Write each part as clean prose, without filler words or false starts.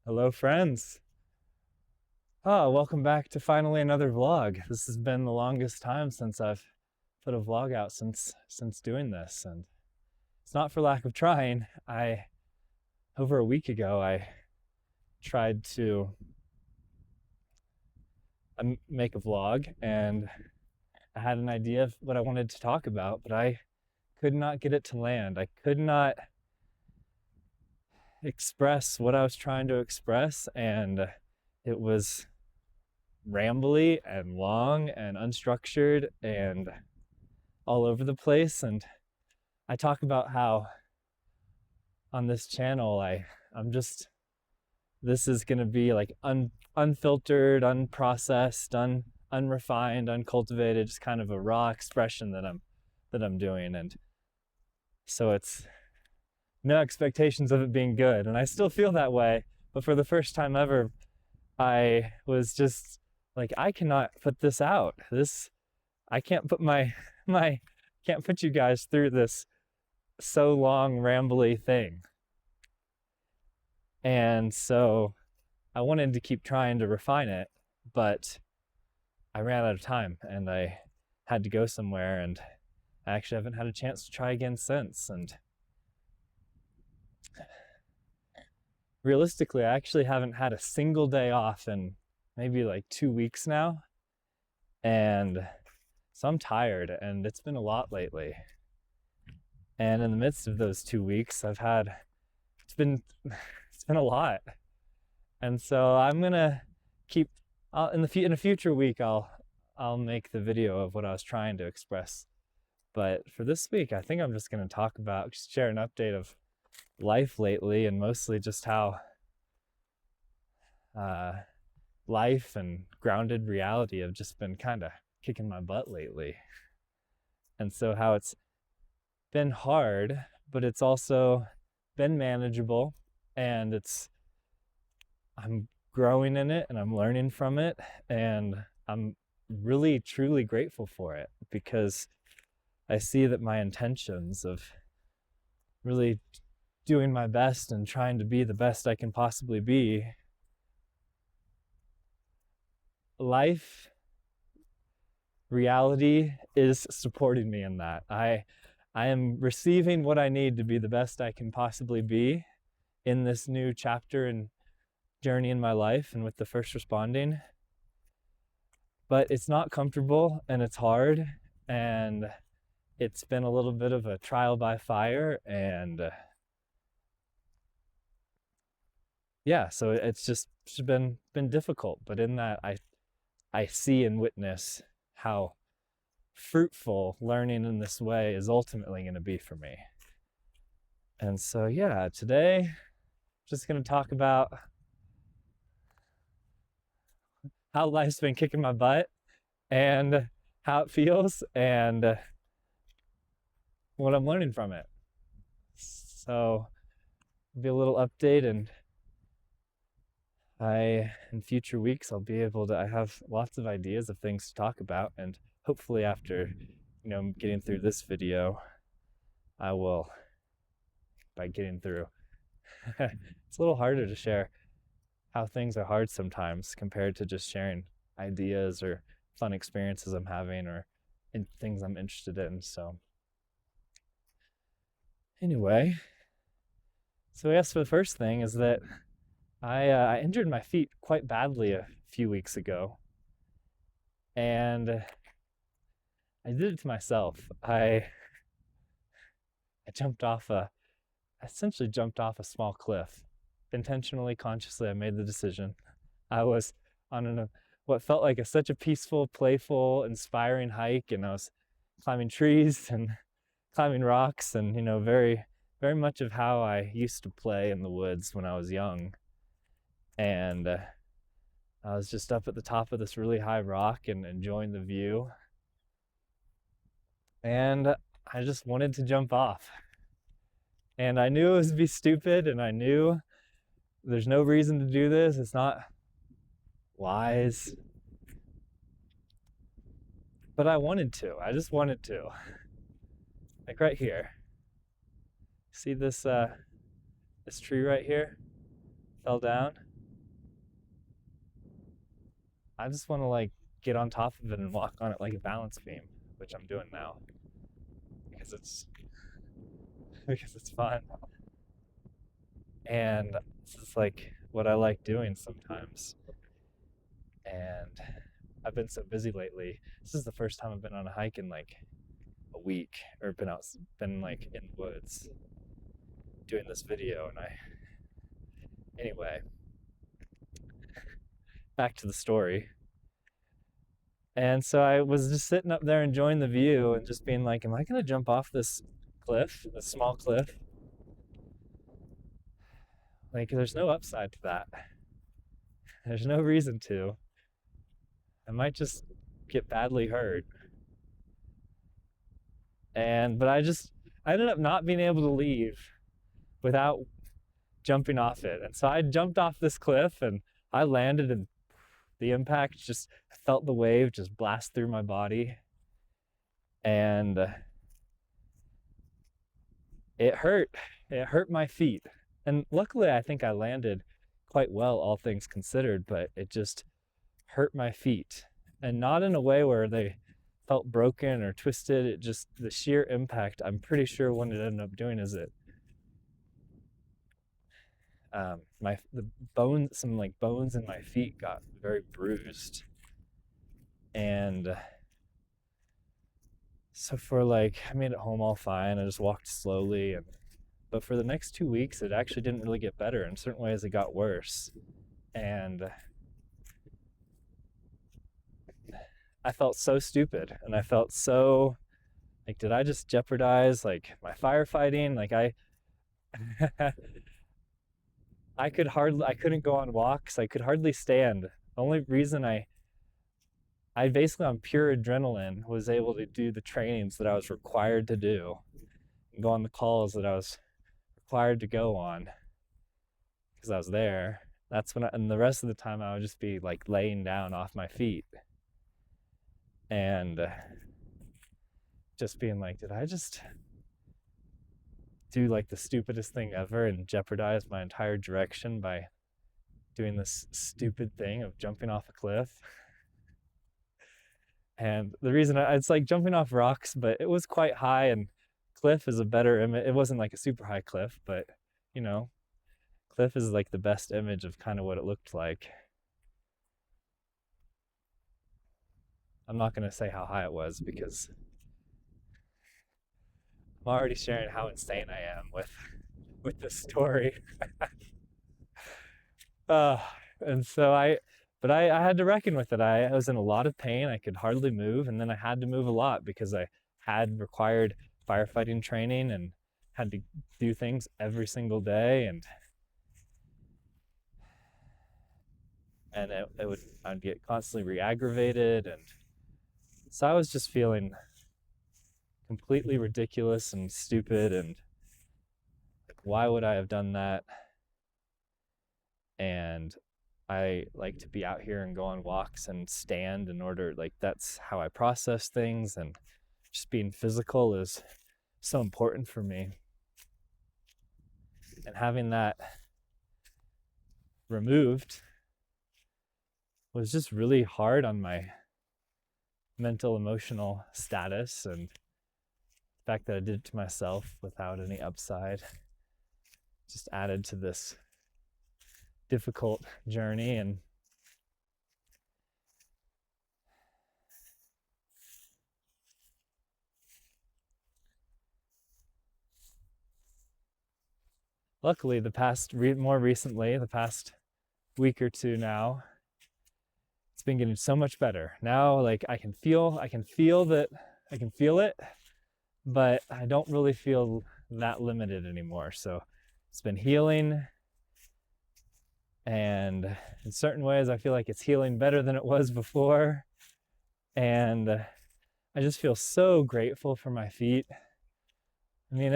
Hello, friends. Welcome back to finally another vlog. This has been the longest time since I've put a vlog out since doing this, and it's not for lack of trying. Over a week ago, I tried to make a vlog, and I had an idea of what I wanted to talk about, but I could not get it to land. I could not express what I was trying to express, and it was rambly and long and unstructured and all over the place. And I talk about how on this channel I'm just, this is going to be like unfiltered, unprocessed, unrefined, uncultivated, just kind of a raw expression that I'm doing. And so it's no expectations of it being good, and I still feel that way. But for the first time ever, I was just like, I cannot put this out. I can't put can't put you guys through this so long rambly thing. And so I wanted to keep trying to refine it, but I ran out of time and I had to go somewhere, and I actually haven't had a chance to try again since. And realistically, I actually haven't had a single day off in maybe like 2 weeks now. And so I'm tired, and it's been a lot lately. And in the midst of those 2 weeks, it's been a lot. And so I'm gonna keep in a future week I'll make the video of what I was trying to express. But for this week, I think I'm just gonna share an update of life lately, and mostly just how life and grounded reality have just been kind of kicking my butt lately. And so how it's been hard, but it's also been manageable, and I'm growing in it and I'm learning from it, and I'm really truly grateful for it, because I see that my intentions of really doing my best and trying to be the best I can possibly be, life, reality is supporting me in that. I am receiving what I need to be the best I can possibly be in this new chapter and journey in my life and with the first responding. But it's not comfortable, and it's hard, and it's been a little bit of a trial by fire. And yeah, so it's just been difficult. But in that, I see and witness how fruitful learning in this way is ultimately going to be for me. And so yeah, today I'm just going to talk about how life's been kicking my butt and how it feels and what I'm learning from it. So be a little update, and in future weeks I have lots of ideas of things to talk about, and hopefully after getting through this video, I will, by getting through it's a little harder to share how things are hard sometimes compared to just sharing ideas or fun experiences I'm having or in things I'm interested in. So anyway, so I guess the first thing is that I injured my feet quite badly a few weeks ago, and I did it to myself. I essentially jumped off a small cliff. Intentionally, consciously, I made the decision. I was on what felt like such a peaceful, playful, inspiring hike, and I was climbing trees and climbing rocks, and very, very much of how I used to play in the woods when I was young. And I was just up at the top of this really high rock and enjoying the view, and I just wanted to jump off. And I knew it would be stupid, and I knew there's no reason to do this. It's not wise. But I wanted to. I just wanted to. Like right here. See this tree right here? Fell down. I just want to like get on top of it and walk on it like a balance beam, which I'm doing now because it's fun. And this is like what I like doing sometimes. And I've been so busy lately. This is the first time I've been on a hike in like a week, or been like in the woods doing this video. And anyway, back to the story. And so I was just sitting up there enjoying the view and just being like, am I going to jump off this cliff, this small cliff? Like, there's no upside to that. There's no reason to. I might just get badly hurt. But I ended up not being able to leave without jumping off it. And so I jumped off this cliff and I landed, and the impact just, I felt the wave just blast through my body. And it hurt. It hurt my feet. And luckily, I think I landed quite well, all things considered, but it just hurt my feet. And not in a way where they felt broken or twisted. It just, the sheer impact, I'm pretty sure what it ended up doing is some like bones in my feet got very bruised. And so I made it home all fine. I just walked slowly, but for the next 2 weeks, it actually didn't really get better. In certain ways, it got worse. And I felt so stupid, and I felt so like, did I just jeopardize like my firefighting? Like I couldn't go on walks. I could hardly stand. The only reason I basically on pure adrenaline was able to do the trainings that I was required to do and go on the calls that I was required to go on because I was there. That's when and the rest of the time I would just be like laying down off my feet and just being like, did I just do like the stupidest thing ever and jeopardize my entire direction by doing this stupid thing of jumping off a cliff? And the reason it's like jumping off rocks, but it was quite high, and cliff is a better image. It wasn't like a super high cliff, but cliff is like the best image of kind of what it looked like. I'm not going to say how high it was because I'm already sharing how insane I am with this story. And so I had to reckon with it. I was in a lot of pain. I could hardly move, and then I had to move a lot because I had required firefighting training and had to do things every single day, and I'd get constantly re-aggravated, and so I was just feeling completely ridiculous and stupid, and why would I have done that? And I like to be out here and go on walks and stand in order, like that's how I process things, and just being physical is so important for me. And having that removed was just really hard on my mental, emotional status, and the fact that I did it to myself without any upside just added to this difficult journey. And luckily, more recently, the past week or two now, it's been getting so much better. Now, like I can feel it, but I don't really feel that limited anymore. So it's been healing, and in certain ways, I feel like it's healing better than it was before. And I just feel so grateful for my feet. I mean,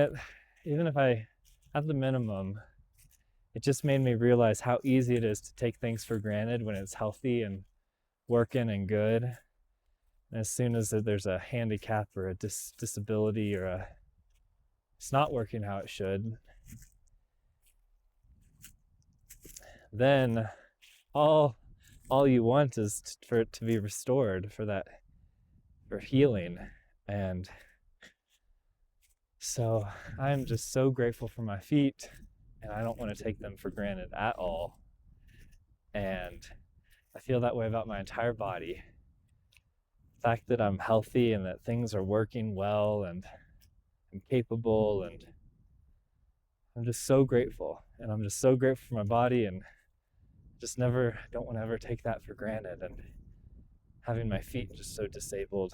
even if at the minimum, it just made me realize how easy it is to take things for granted when it's healthy and working and good. And as soon as there's a handicap or a disability or it's not working how it should, then all all you want is for it to be restored, for healing. And so I'm just so grateful for my feet, and I don't want to take them for granted at all. And I feel that way about my entire body. The fact that I'm healthy and that things are working well and I'm capable, and I'm just so grateful. And I'm just so grateful for my body, and don't want to ever take that for granted. And having my feet just so disabled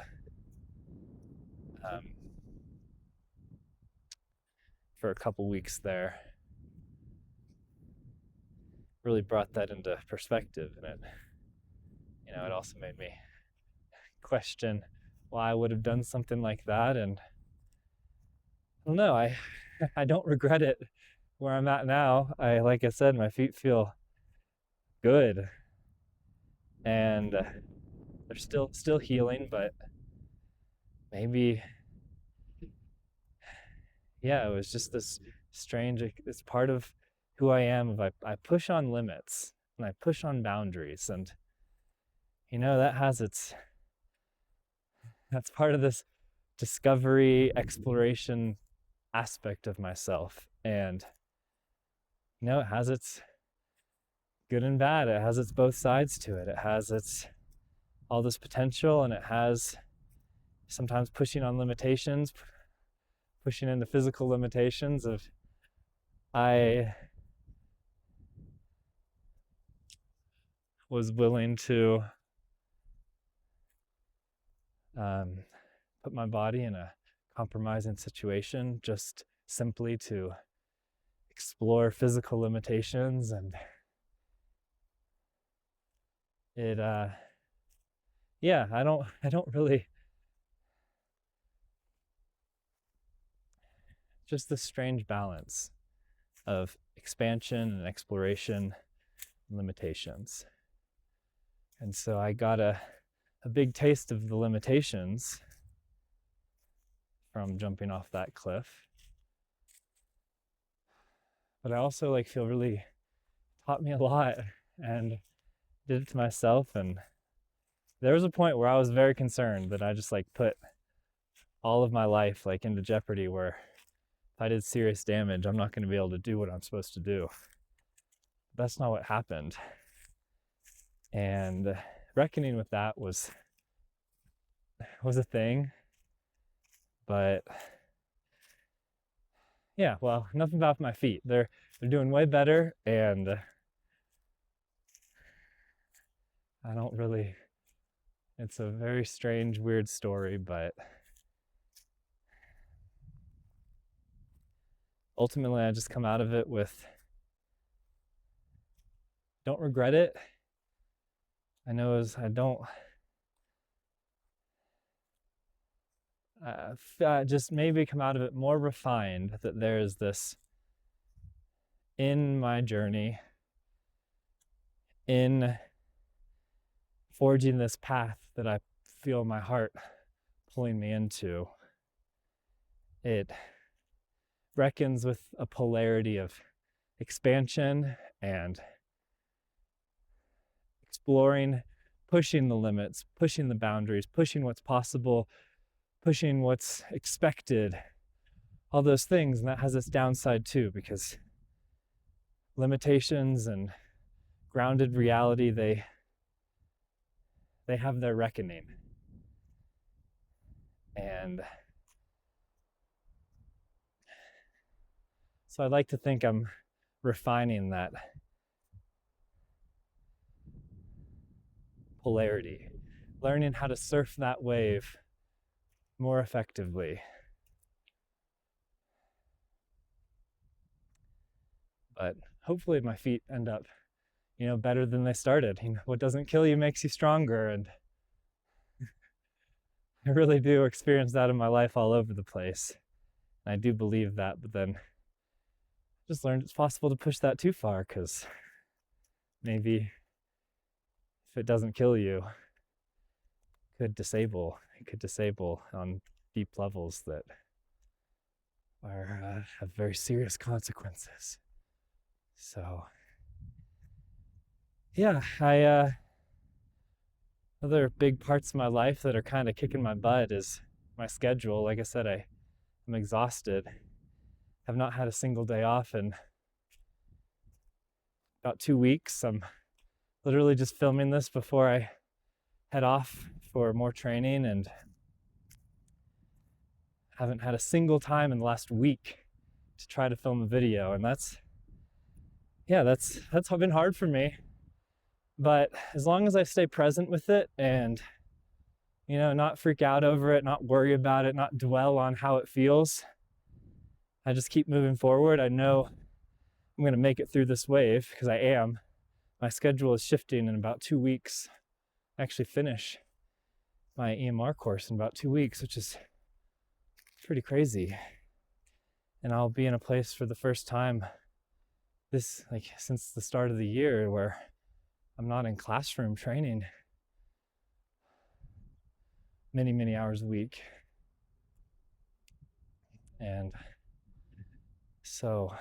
um, for a couple weeks there really brought that into perspective. And it also made me question why I would have done something like that. And I don't know, I don't regret it where I'm at now. Like I said, my feet feel good, and they're still healing, but maybe, yeah, it was just this strange, it's part of who I am. I push on limits and I push on boundaries, and that's part of this discovery, exploration aspect of myself. And it has its good and bad. It has its both sides to it. It has its all this potential, and it has sometimes pushing on limitations, pushing into physical limitations of I was willing to put my body in a compromising situation just simply to explore physical limitations. And it yeah, I don't really, just this strange balance of expansion and exploration and limitations. And so I got a big taste of the limitations from jumping off that cliff. But I also feel really taught me a lot, and did it to myself. And there was a point where I was very concerned that I just put all of my life into jeopardy, where if I did serious damage, I'm not going to be able to do what I'm supposed to do. That's not what happened. And reckoning with that was a thing. But yeah, well, enough about my feet. They're doing way better, and I don't really, it's a very strange, weird story, but ultimately I just come out of it with, don't regret it. I don't just maybe come out of it more refined, that there's this in my journey, in forging this path that I feel my heart pulling me into. It reckons with a polarity of expansion and exploring, pushing the limits, pushing the boundaries, pushing what's possible, pushing what's expected, all those things. And that has its downside too, because limitations and grounded reality, they have their reckoning. And so I'd like to think I'm refining that polarity, learning how to surf that wave more effectively. But hopefully my feet end up, better than they started. What doesn't kill you makes you stronger. And I really do experience that in my life all over the place. And I do believe that, but then just learned it's possible to push that too far, because maybe if it doesn't kill you, it could disable on deep levels that have very serious consequences. So yeah, other big parts of my life that are kind of kicking my butt is my schedule. Like I said, I'm exhausted. Have not had a single day off in about 2 weeks. I'm literally just filming this before I head off for more training, and haven't had a single time in the last week to try to film a video. And that's been hard for me. But as long as I stay present with it and, not freak out over it, not worry about it, not dwell on how it feels, I just keep moving forward. I know I'm going to make it through this wave, because I am. My schedule is shifting in about 2 weeks. I actually finish my EMR course in about 2 weeks, which is pretty crazy. And I'll be in a place for the first time since the start of the year where I'm not in classroom training many, many hours a week. And so,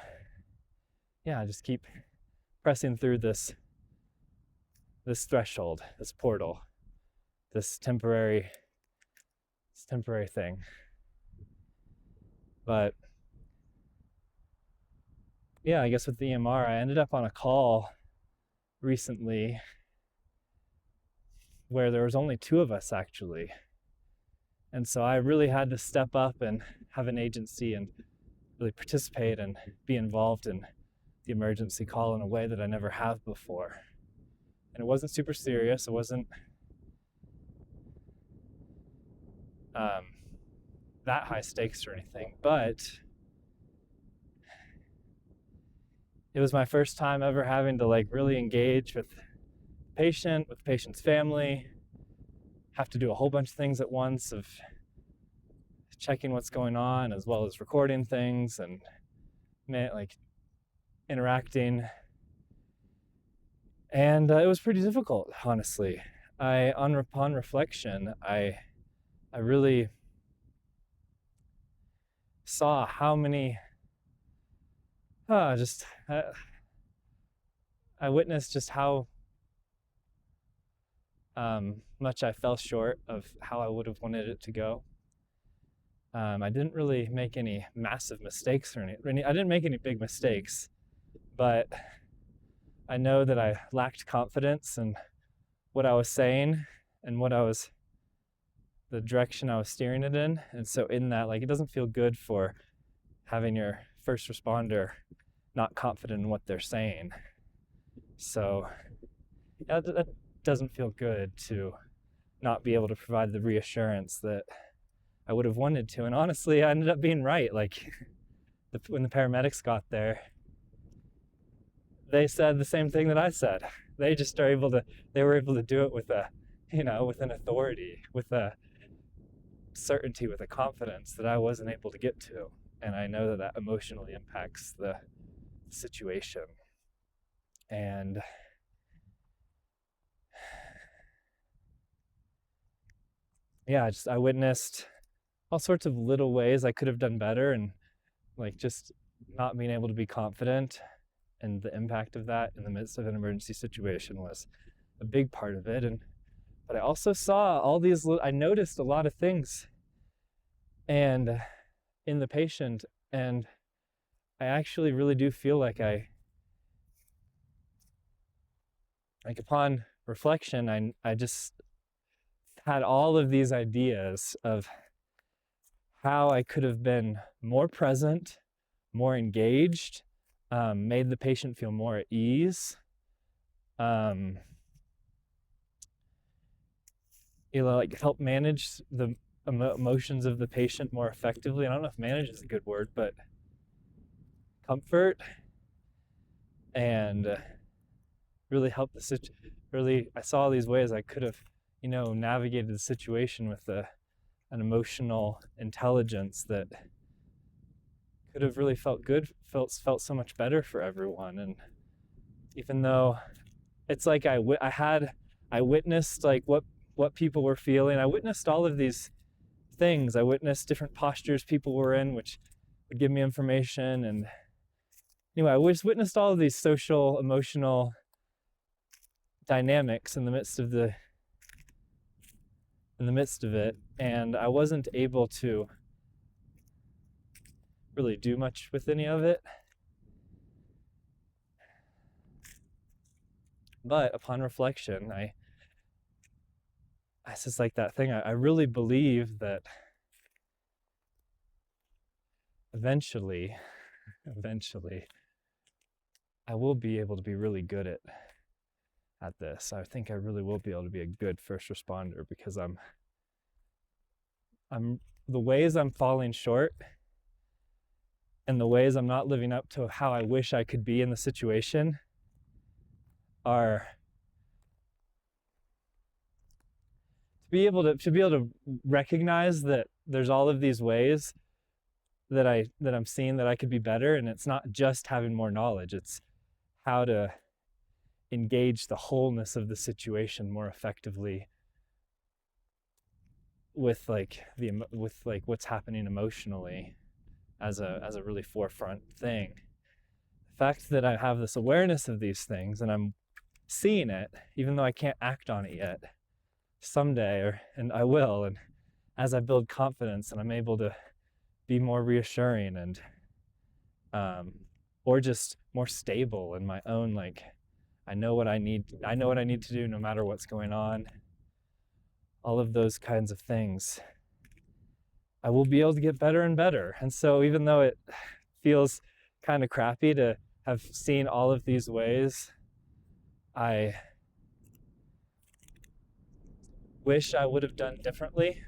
I just keep pressing through this threshold, this portal, this temporary thing. But I guess with the EMR, I ended up on a call recently where there was only 2 of us actually. And so I really had to step up and have an agency and really participate and be involved in the emergency call in a way that I never have before. And it wasn't super serious. It wasn't that high stakes or anything, but it was my first time ever having to really engage with the patient, with the patient's family, have to do a whole bunch of things at once, of checking what's going on as well as recording things and interacting. And it was pretty difficult, honestly. Upon reflection, I really saw how many I witnessed just how much I fell short of how I would have wanted it to go. I didn't really make any massive mistakes I didn't make any big mistakes, but I know that I lacked confidence in what I was saying and the direction I was steering it in. And so in that, it doesn't feel good for having your first responder not confident in what they're saying. So that doesn't feel good, to not be able to provide the reassurance that I would have wanted to. And honestly, I ended up being right. When the paramedics got there, they said the same thing that I said. They just were able to do it with with an authority, with a certainty, with a confidence that I wasn't able to get to. And I know that emotionally impacts the situation. And I witnessed all sorts of little ways I could have done better, and just not being able to be confident, and the impact of that in the midst of an emergency situation was a big part of it. But I also saw I noticed a lot of things and in the patient, and I actually really do feel like upon reflection, I just had all of these ideas of how I could have been more present, more engaged, made the patient feel more at ease, help manage the emotions of the patient more effectively. I don't know if manage is a good word, but comfort, and really help I saw these ways I could have, navigated the situation with an emotional intelligence that could have really felt so much better for everyone. And even though it's I witnessed what people were feeling, I witnessed all of these things. I witnessed different postures people were in, which would give me information. And anyway, I witnessed all of these social, emotional dynamics in the midst of the in the midst of it, and I wasn't able to really do much with any of it. But upon reflection, it's just like that thing. I really believe that eventually, I will be able to be really good at this. I think I really will be able to be a good first responder, because I'm the ways I'm falling short and the ways I'm not living up to how I wish I could be in the situation are to be able to recognize that there's all of these ways that I'm seeing that I could be better, and it's not just having more knowledge, it's how to engage the wholeness of the situation more effectively with what's happening emotionally as a really forefront thing. The fact that I have this awareness of these things and I'm seeing it, even though I can't act on it yet, someday, and I will, and as I build confidence and I'm able to be more reassuring and or just more stable in my own, like, I know what I need to do no matter what's going on, all of those kinds of things, I will be able to get better and better. And so even though it feels kind of crappy to have seen all of these ways I wish I would have done differently,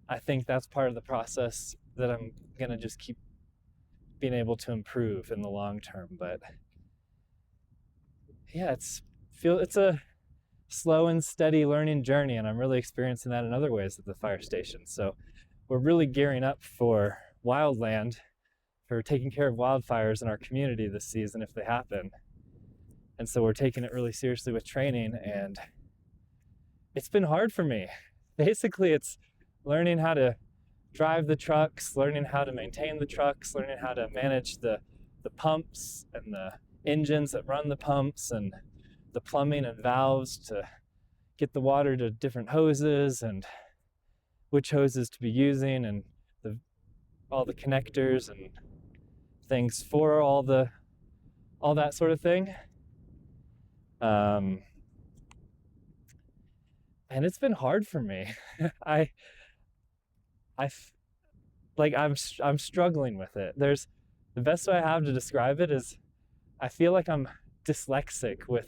I think that's part of the process that I'm gonna just keep being able to improve in the long term. But yeah, it's a slow and steady learning journey, and I'm really experiencing that in other ways at the fire station. So we're really gearing up for wildland, for taking care of wildfires in our community this season if they happen. And so we're taking it really seriously with training, and it's been hard for me. Basically, it's learning how to drive the trucks, learning how to maintain the trucks, learning how to manage the pumps and the engines that run the pumps and the plumbing and valves to get the water to different hoses and which hoses to be using, and all the connectors and things for all that sort of thing. And it's been hard for me. I'm struggling with it. There's the best way I have to describe it is I feel like I'm dyslexic with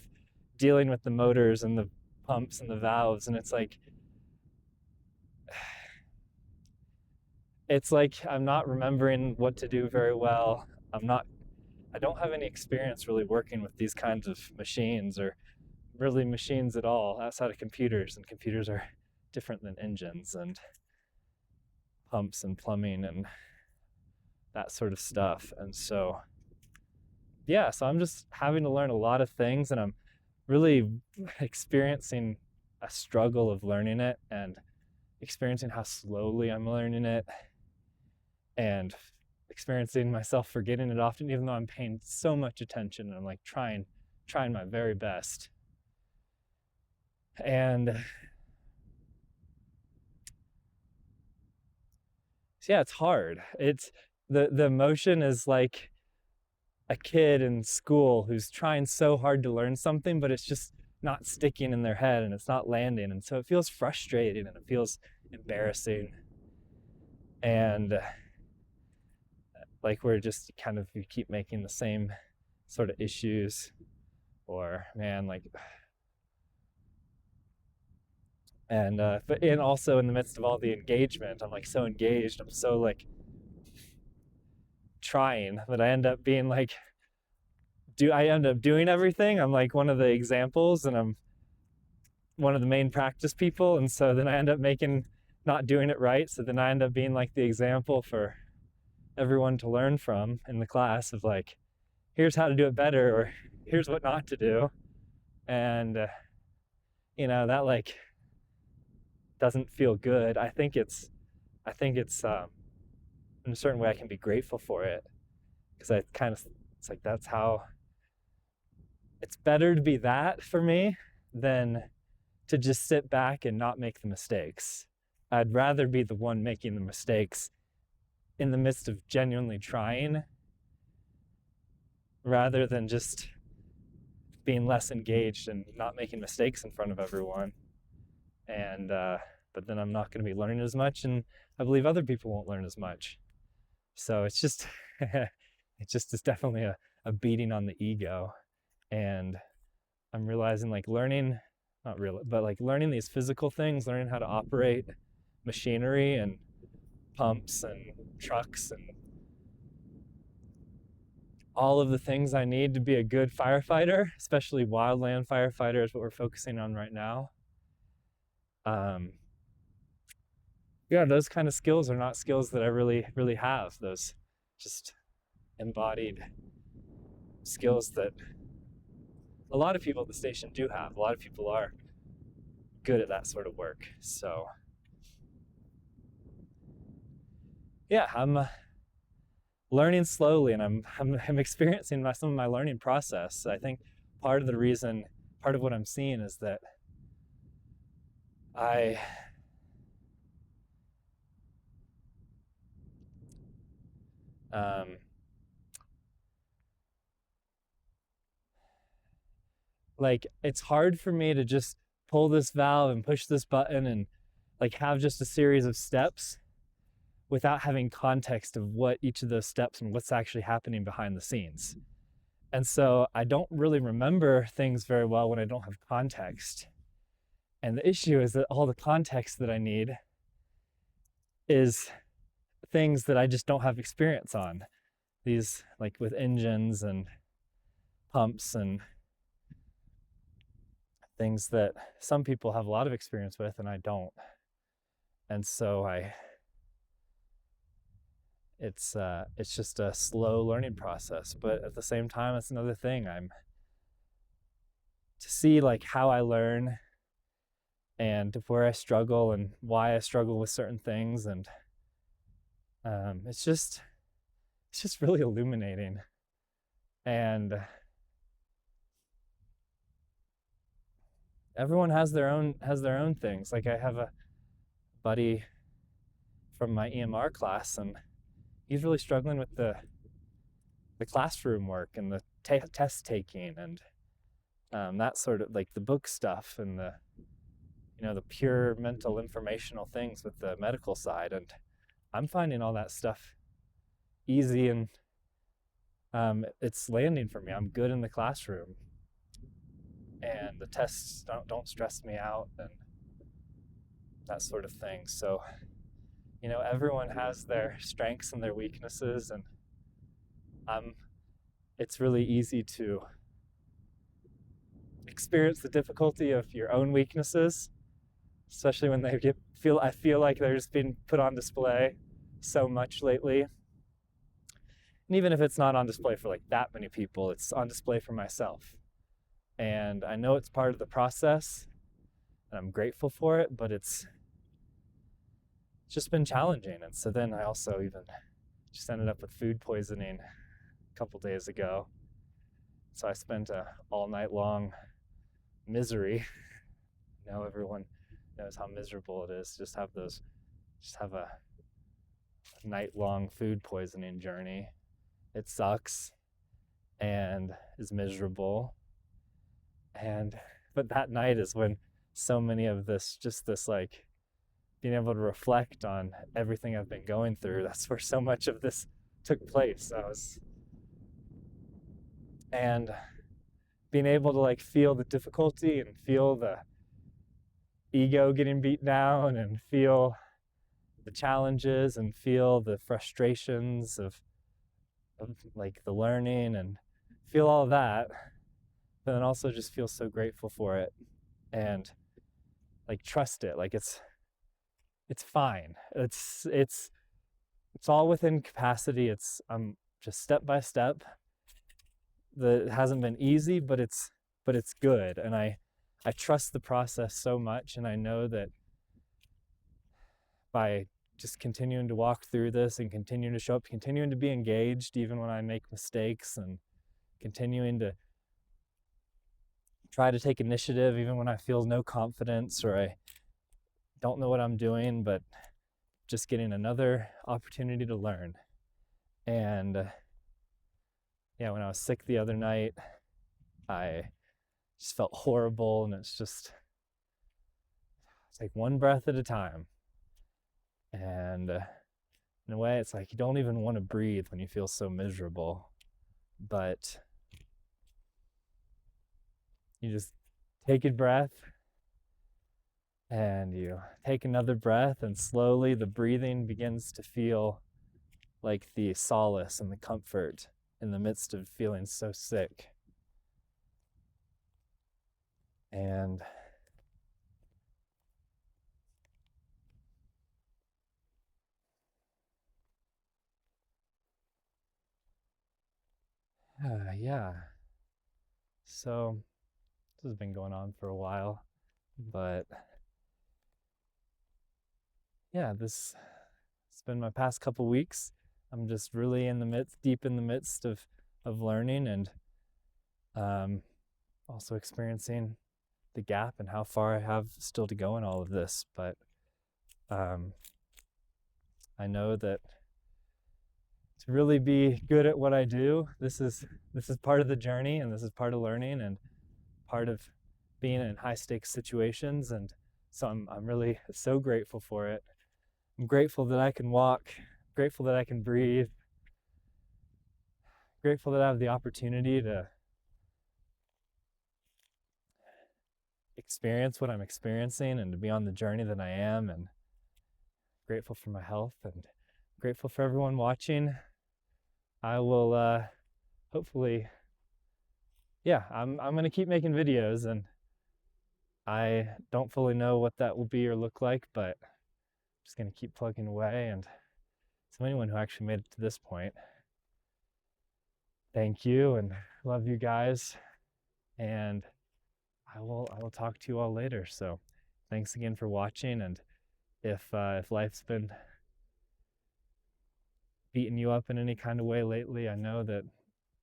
dealing with the motors and the pumps and the valves, and it's like I'm not remembering what to do very well. I don't have any experience really working with these kinds of machines, or really machines at all, outside of computers, and computers are different than engines and pumps and plumbing and that sort of stuff. And so yeah, so I'm just having to learn a lot of things, and I'm really experiencing a struggle of learning it and experiencing how slowly I'm learning it, and experiencing myself forgetting it often, even though I'm paying so much attention and I'm like trying my very best. And so yeah, it's hard. It's the emotion is like a kid in school who's trying so hard to learn something, but it's just not sticking in their head and it's not landing. And so it feels frustrating and it feels embarrassing. And like we're just kind of, we keep making the same sort of issues, or man, like, and but also in the midst of all the engagement, I'm like so engaged, I'm so like trying that I end up being like, I end up doing everything. I'm like one of the examples, and I'm one of the main practice people, and so then I end up not doing it right. So then I end up being like the example for everyone to learn from in the class of like, here's how to do it better, or here's what not to do. And that like doesn't feel good. I think it's in a certain way I can be grateful for it, because it's like that's how it's better to be that for me than to just sit back and not make the mistakes. I'd rather be the one making the mistakes in the midst of genuinely trying, rather than just being less engaged and not making mistakes in front of everyone. And but then I'm not going to be learning as much, and I believe other people won't learn as much. So it's just it just is definitely a beating on the ego. And I'm realizing, like, learning, not really, but like learning these physical things, learning how to operate machinery and pumps and trucks and all of the things I need to be a good firefighter, especially wildland firefighter is what we're focusing on right now. Yeah, those kind of skills are not skills that I really have. Those just embodied skills that a lot of people at the station do have. A lot of people are good at that sort of work. So yeah, I'm learning slowly, and I'm experiencing some of my learning process. I think part of what I'm seeing is that I like, it's hard for me to just pull this valve and push this button and like have just a series of steps without having context of what each of those steps and what's actually happening behind the scenes. And so I don't really remember things very well when I don't have context. And the issue is that all the context that I need is things that I just don't have experience on. These, like with engines and pumps and things that some people have a lot of experience with and I don't. And so it's just a slow learning process. But at the same time, it's another thing. I'm to see like how I learn and where I struggle and why I struggle with certain things. And it's just really illuminating. And everyone has their own things. Like, I have a buddy from my EMR class, and he's really struggling with the classroom work and the test taking and that sort of, like, the book stuff and the pure mental informational things with the medical side. And I'm finding all that stuff easy, and it's landing for me. I'm good in the classroom, and the tests don't stress me out and that sort of thing. So everyone has their strengths and their weaknesses, and it's really easy to experience the difficulty of your own weaknesses, especially when I feel like they're just being put on display so much lately. And even if it's not on display for like that many people, it's on display for myself. And I know it's part of the process, and I'm grateful for it, but it's just been challenging. And so then I also even just ended up with food poisoning a couple days ago. So I spent a all night long misery. Now everyone knows how miserable it is. Just have a night-long food poisoning journey. It sucks and is miserable. But that night is when so many of this like being able to reflect on everything I've been going through, that's where so much of this took place. And being able to like feel the difficulty and feel the ego getting beat down and feel the challenges and feel the frustrations of like the learning and feel all of that, but then also just feel so grateful for it and like trust it. Like it's fine. It's all within capacity. It's just step by step. It hasn't been easy, but it's good. And I trust the process so much, and I know that by just continuing to walk through this and continuing to show up, continuing to be engaged even when I make mistakes, and continuing to try to take initiative even when I feel no confidence or I don't know what I'm doing, but just getting another opportunity to learn. And yeah, when I was sick the other night, I just felt horrible, and it's like one breath at a time. And in a way, it's like you don't even want to breathe when you feel so miserable, but you just take a breath and you take another breath, and slowly the breathing begins to feel like the solace and the comfort in the midst of feeling so sick. And yeah, so this has been going on for a while, but yeah, it's been my past couple weeks. I'm just really deep in the midst of learning, and also experiencing the gap and how far I have still to go in all of this. But I know that to really be good at what I do, this is part of the journey, and this is part of learning and part of being in high stakes situations. And so I'm really so grateful for it. I'm grateful that I can walk, grateful that I can breathe, grateful that I have the opportunity to experience what I'm experiencing and to be on the journey that I am, and grateful for my health and grateful for everyone watching. I will hopefully, yeah, I'm going to keep making videos, and I don't fully know what that will be or look like, but I'm just going to keep plugging away. And to anyone who actually made it to this point, thank you, and love you guys. And I will talk to you all later. So thanks again for watching. And if life's been beating you up in any kind of way lately, I know that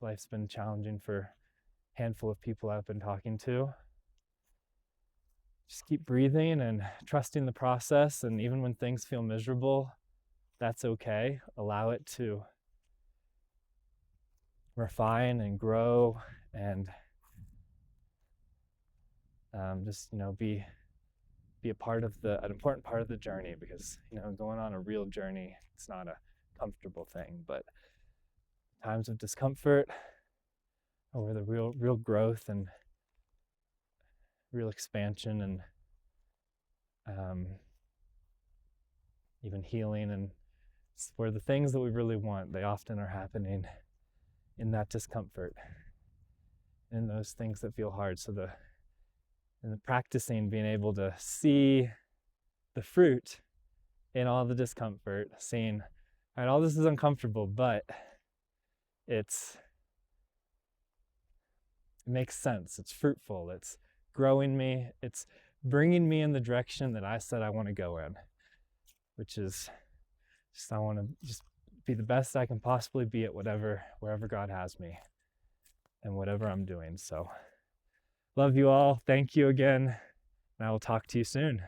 life's been challenging for a handful of people I've been talking to. Just keep breathing and trusting the process, and even when things feel miserable, that's okay. Allow it to refine and grow, and just be an important part of the journey, because going on a real journey, it's not a comfortable thing, but times of discomfort are where the real growth and real expansion and even healing, and it's where the things that we really want, they often are happening in that discomfort, in those things that feel hard. So in the practicing being able to see the fruit in all the discomfort, seeing, all right, all this is uncomfortable, but it makes sense, it's fruitful, it's growing me, it's bringing me in the direction that I said I want to go in, which is I want to just be the best I can possibly be at wherever God has me and whatever I'm doing. So love you all. Thank you again. And I will talk to you soon.